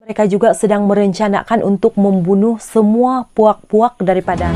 Mereka juga sedang merencanakan untuk membunuh semua puak-puak daripada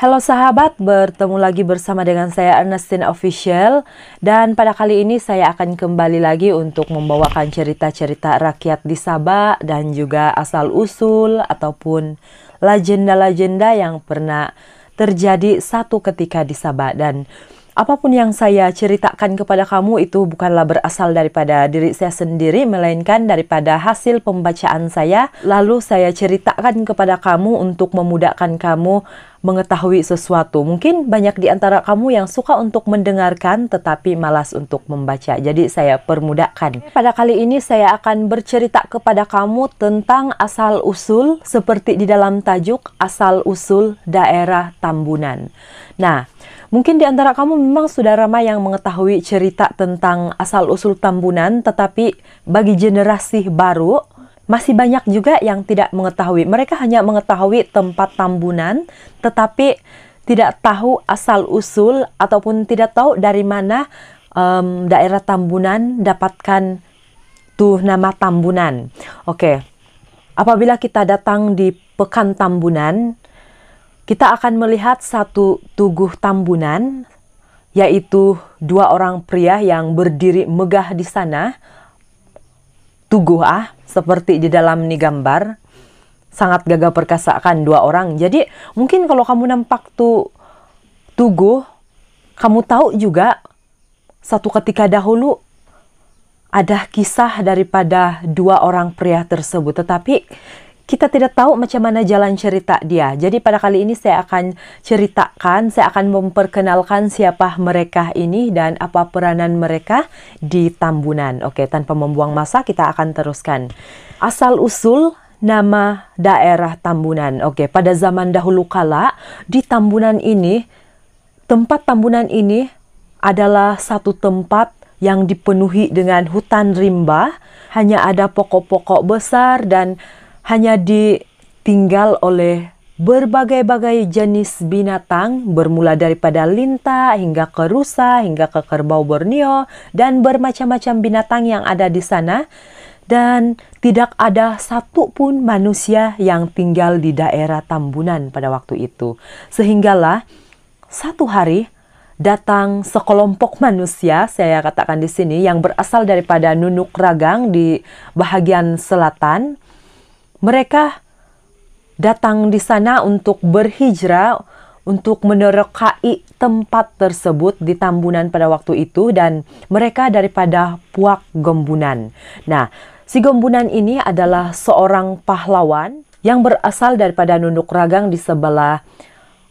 Halo sahabat, bertemu lagi bersama dengan saya Ernestine Official. Dan pada kali ini saya akan kembali lagi untuk membawakan cerita-cerita rakyat di Sabah dan juga asal-usul ataupun legenda-legenda yang pernah terjadi satu ketika di Sabah. Dan apapun yang saya ceritakan kepada kamu itu bukanlah berasal daripada diri saya sendiri, melainkan daripada hasil pembacaan saya. Lalu saya ceritakan kepada kamu untuk memudahkan kamu mengetahui sesuatu. Mungkin banyak di antara kamu yang suka untuk mendengarkan tetapi malas untuk membaca. Jadi saya permudahkan. Pada kali ini saya akan bercerita kepada kamu tentang asal-usul seperti di dalam tajuk asal-usul daerah Tambunan. Nah, mungkin di antara kamu memang sudah ramai yang mengetahui cerita tentang asal-usul Tambunan, tetapi bagi generasi baru masih banyak juga yang tidak mengetahui. Mereka hanya mengetahui tempat Tambunan, tetapi tidak tahu asal-usul ataupun tidak tahu dari mana daerah Tambunan dapatkan tuh nama Tambunan. Oke, apabila kita datang di Pekan Tambunan, kita akan melihat satu tugu Tambunan, yaitu dua orang pria yang berdiri megah di sana. Tugu seperti di dalam ni gambar, sangat gagah perkasa kan dua orang. Jadi mungkin kalau kamu nampak tugu, kamu tahu juga satu ketika dahulu ada kisah daripada dua orang pria tersebut, tetapi kita tidak tahu macam mana jalan cerita dia. Jadi pada kali ini saya akan ceritakan, saya akan memperkenalkan siapa mereka ini dan apa peranan mereka di Tambunan. Oke, tanpa membuang masa kita akan teruskan. Asal-usul nama daerah Tambunan. Oke, pada zaman dahulu kala di Tambunan ini, tempat Tambunan ini adalah satu tempat yang dipenuhi dengan hutan rimba. Hanya ada pokok-pokok besar dan hanya ditinggal oleh berbagai-bagai jenis binatang, bermula daripada lintah hingga ke rusa, hingga ke kerbau Borneo, dan bermacam-macam binatang yang ada di sana. Dan tidak ada satu pun manusia yang tinggal di daerah Tambunan pada waktu itu. Sehinggalah satu hari datang sekelompok manusia, saya katakan di sini, yang berasal daripada Nunuk Ragang di bahagian selatan. Mereka datang di sana untuk berhijrah, untuk menerokai tempat tersebut di Tambunan pada waktu itu, dan mereka daripada Puak Gembunan. Nah, si Gembunan ini adalah seorang pahlawan yang berasal daripada Nunuk Ragang di sebelah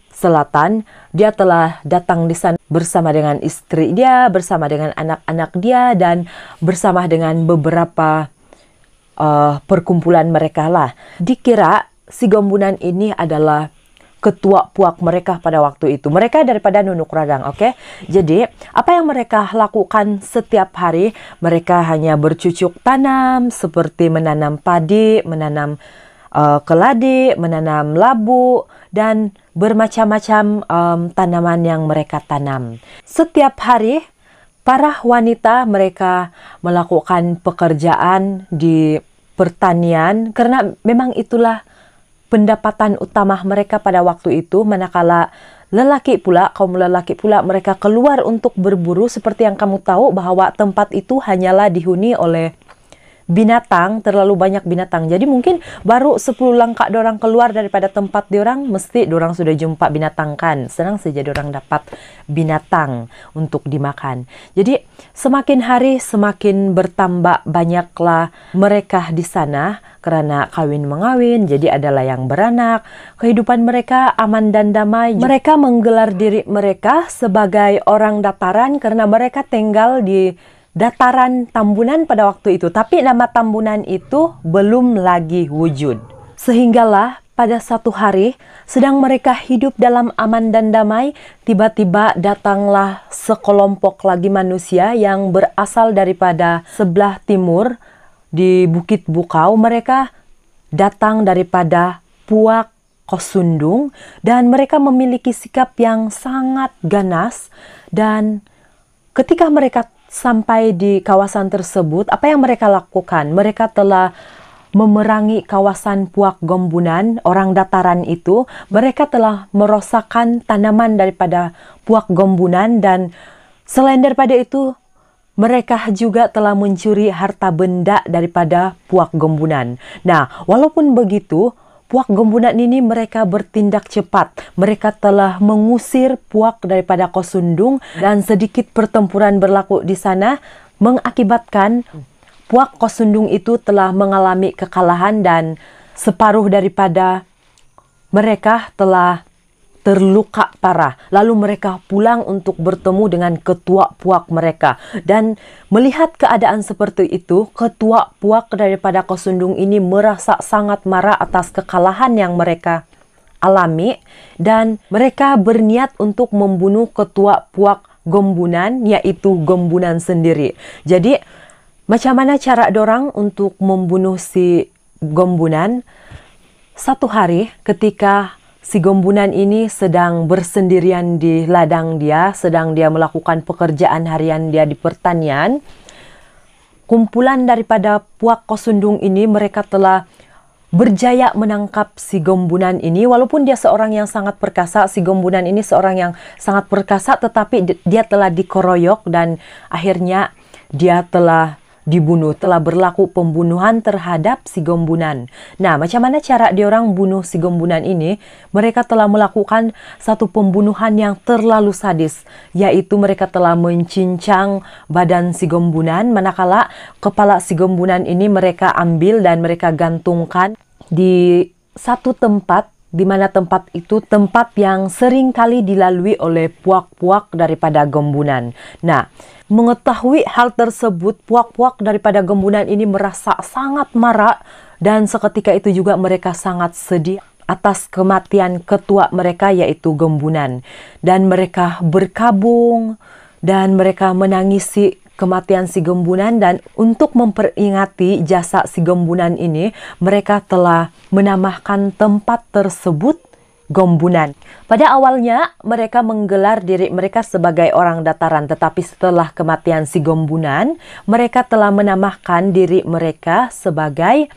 selatan. Dia telah datang di sana bersama dengan istri dia, bersama dengan anak-anak dia, dan bersama dengan beberapa perkumpulan mereka lah. Dikira si Gembunan ini adalah ketua puak mereka pada waktu itu. Mereka daripada Nunuk Ragang, oke? Jadi, apa yang mereka lakukan setiap hari? Mereka hanya bercucuk tanam, seperti menanam padi, menanam keladi, menanam labu, dan bermacam-macam tanaman yang mereka tanam. Setiap hari, para wanita mereka melakukan pekerjaan di pertanian, karena memang itulah pendapatan utama mereka pada waktu itu. Manakala kaum lelaki pula mereka keluar untuk berburu, seperti yang kamu tahu bahwa tempat itu hanyalah dihuni oleh binatang, terlalu banyak binatang. Jadi mungkin baru 10 langkah dorang keluar daripada tempat diorang, mesti dorang sudah jumpa binatang kan. Senang saja dorang dapat binatang untuk dimakan. Jadi semakin hari semakin bertambah banyaklah mereka di sana karena kawin mengawin, jadi adalah yang beranak. Kehidupan mereka aman dan damai. Mereka menggelar diri mereka sebagai orang dataran karena mereka tinggal di dataran Tambunan pada waktu itu. Tapi nama Tambunan itu belum lagi wujud. Sehinggalah pada satu hari, sedang mereka hidup dalam aman dan damai, tiba-tiba datanglah sekelompok lagi manusia yang berasal daripada sebelah timur di Bukit Bukau. Mereka datang daripada Puak Kosundung, dan mereka memiliki sikap yang sangat ganas. Dan ketika mereka sampai di kawasan tersebut, apa yang mereka lakukan? Mereka telah memerangi kawasan Puak Gombunan, orang dataran itu. Mereka telah merosakkan tanaman daripada Puak Gombunan, dan selain daripada itu, mereka juga telah mencuri harta benda daripada Puak Gombunan. Nah, walaupun begitu, Puak Gombunan ini mereka bertindak cepat. Mereka telah mengusir Puak daripada Kosundung, dan sedikit pertempuran berlaku di sana mengakibatkan Puak Kosundung itu telah mengalami kekalahan, dan separuh daripada mereka telah terluka parah. Lalu mereka pulang untuk bertemu dengan ketua Puak mereka. Dan melihat keadaan seperti itu, ketua Puak daripada Kosundung ini merasa sangat marah atas kekalahan yang mereka alami. Dan mereka berniat untuk membunuh ketua Puak Gombunan, yaitu Gombunan sendiri. Jadi, macam mana cara dorang untuk membunuh si Gombunan? Satu hari ketika si Gombunan ini sedang bersendirian di ladang dia, sedang dia melakukan pekerjaan harian dia di pertanian. Kumpulan daripada Puak Kosundung ini mereka telah berjaya menangkap si Gombunan ini. Walaupun dia seorang yang sangat perkasa, si Gombunan ini seorang yang sangat perkasa, tetapi dia telah dikeroyok dan akhirnya dia telah dibunuh, telah berlaku pembunuhan terhadap si Gombunan. Nah, macam mana cara diorang bunuh si Gombunan ini? Mereka telah melakukan satu pembunuhan yang terlalu sadis, yaitu mereka telah mencincang badan si Gombunan, manakala kepala si Gombunan ini mereka ambil dan mereka gantungkan di satu tempat, di mana tempat itu tempat yang sering kali dilalui oleh puak-puak daripada Gombunan. Nah, mengetahui hal tersebut, puak-puak daripada Gombunan ini merasa sangat marah, dan seketika itu juga mereka sangat sedih atas kematian ketua mereka, yaitu Gombunan. Dan mereka berkabung dan mereka menangisi kematian si Gombunan, dan untuk memperingati jasa si Gombunan ini, mereka telah menamakan tempat tersebut Gombunan. Pada awalnya mereka menggelar diri mereka sebagai orang dataran, tetapi setelah kematian si Gombunan, mereka telah menamakan diri mereka sebagai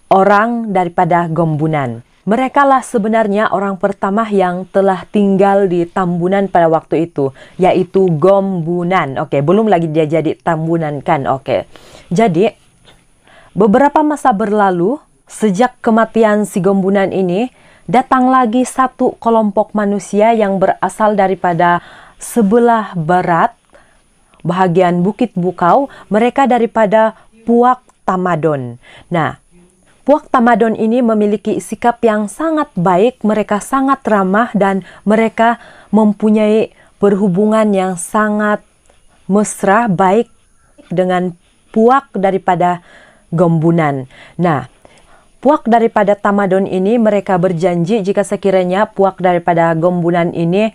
orang daripada Gombunan. Mereka lah sebenarnya orang pertama yang telah tinggal di Tambunan pada waktu itu, yaitu Gombunan. Oke, belum lagi dia jadi Tambunan kan? Oke. Jadi, beberapa masa berlalu, sejak kematian si Gombunan ini, datang lagi satu kelompok manusia yang berasal daripada sebelah barat, bahagian Bukit Bukau, mereka daripada Puak Tamadon. Nah, Puak Tamadon ini memiliki sikap yang sangat baik, mereka sangat ramah, dan mereka mempunyai perhubungan yang sangat mesra, baik dengan Puak daripada Gombunan. Nah, Puak daripada Tamadon ini mereka berjanji jika sekiranya Puak daripada Gombunan ini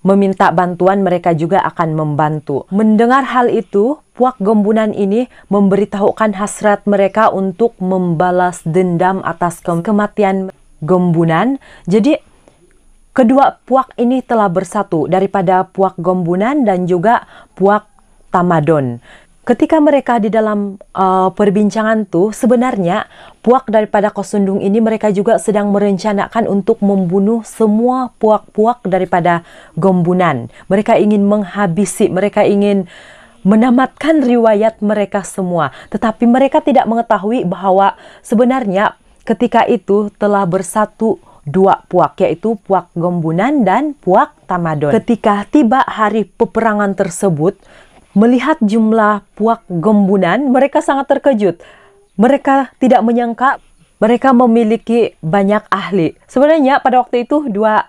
meminta bantuan, mereka juga akan membantu. Mendengar hal itu, Puak Gombunan ini memberitahukan hasrat mereka untuk membalas dendam atas kematian Gombunan. Jadi, kedua Puak ini telah bersatu daripada Puak Gombunan dan juga Puak Tamadon. Ketika mereka di dalam perbincangan tuh, sebenarnya Puak daripada Kosundung ini mereka juga sedang merencanakan untuk membunuh semua puak-puak daripada Gombunan. Mereka ingin menghabisi, mereka ingin menamatkan riwayat mereka semua. Tetapi mereka tidak mengetahui bahwa sebenarnya ketika itu telah bersatu dua puak, yaitu Puak Gombunan dan Puak Tamadon. Ketika tiba hari peperangan tersebut, melihat jumlah Puak Gombunan, mereka sangat terkejut. Mereka tidak menyangka mereka memiliki banyak ahli. Sebenarnya pada waktu itu dua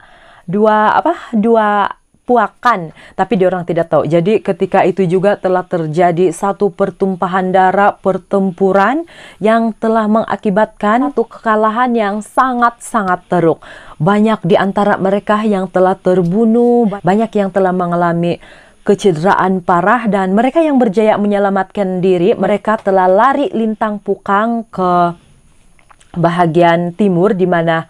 puakan, tapi diorang tidak tahu. Jadi ketika itu juga telah terjadi satu pertumpahan darah, pertempuran yang telah mengakibatkan satu kekalahan yang sangat-sangat teruk. Banyak di antara mereka yang telah terbunuh, banyak yang telah mengalami kecederaan parah, dan mereka yang berjaya menyelamatkan diri, mereka telah lari lintang pukang ke bahagian timur di mana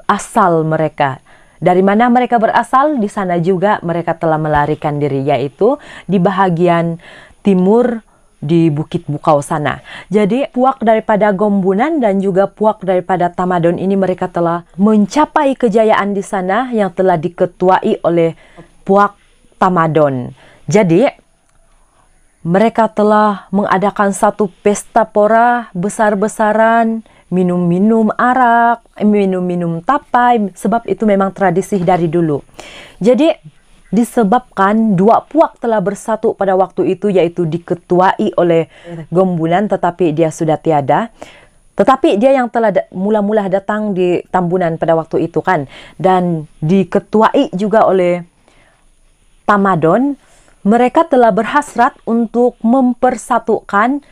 asal mereka. Dari mana mereka berasal, di sana juga mereka telah melarikan diri, yaitu di bahagian timur di Bukit Bukau sana. Jadi puak daripada Gombunan dan juga puak daripada Tamadon ini mereka telah mencapai kejayaan di sana yang telah diketuai oleh puak Tamadon. Jadi mereka telah mengadakan satu pesta pora besar-besaran, minum-minum arak, minum-minum tapai, sebab itu memang tradisi dari dulu. Jadi disebabkan dua puak telah bersatu pada waktu itu, yaitu diketuai oleh Gombunan tetapi dia sudah tiada. Tetapi dia yang telah mula-mula datang di Tambunan pada waktu itu kan, dan diketuai juga oleh Tamadon. Mereka telah berhasrat untuk mempersatukan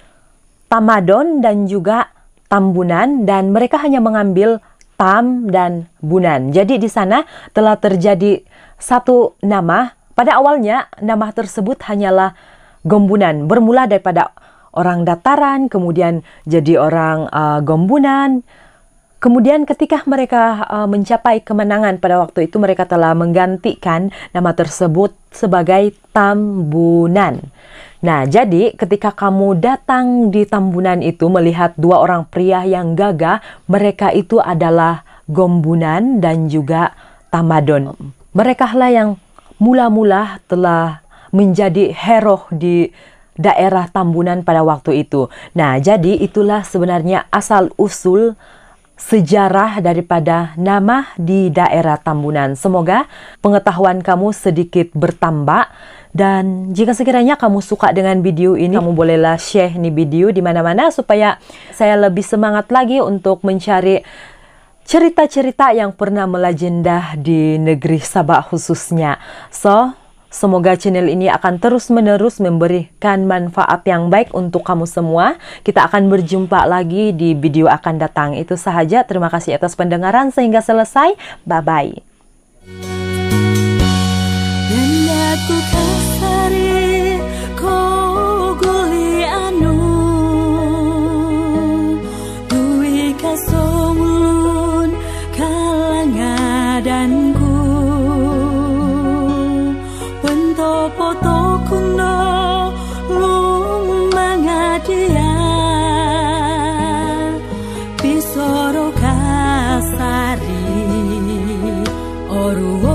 Tamadon dan juga Tambunan, dan mereka hanya mengambil Tam dan Bunan. Jadi di sana telah terjadi satu nama. Pada awalnya nama tersebut hanyalah Gombunan, bermula daripada orang dataran, kemudian jadi orang Gombunan. Kemudian ketika mereka mencapai kemenangan pada waktu itu, mereka telah menggantikan nama tersebut sebagai Tambunan. Nah, jadi ketika kamu datang di Tambunan itu melihat dua orang pria yang gagah, mereka itu adalah Gombunan dan juga Tamadon. Mereka lah yang mula-mula telah menjadi hero di daerah Tambunan pada waktu itu. Nah, jadi itulah sebenarnya asal-usul sejarah daripada nama di daerah Tambunan. Semoga pengetahuan kamu sedikit bertambah. Dan jika sekiranya kamu suka dengan video ini, kamu bolehlah share ini video di mana-mana supaya saya lebih semangat lagi untuk mencari cerita-cerita yang pernah melegenda di negeri Sabah khususnya. So, semoga channel ini akan terus-menerus memberikan manfaat yang baik untuk kamu semua. Kita akan berjumpa lagi di video akan datang. Itu sahaja. Terima kasih atas pendengaran sehingga selesai. Bye-bye. Sari oru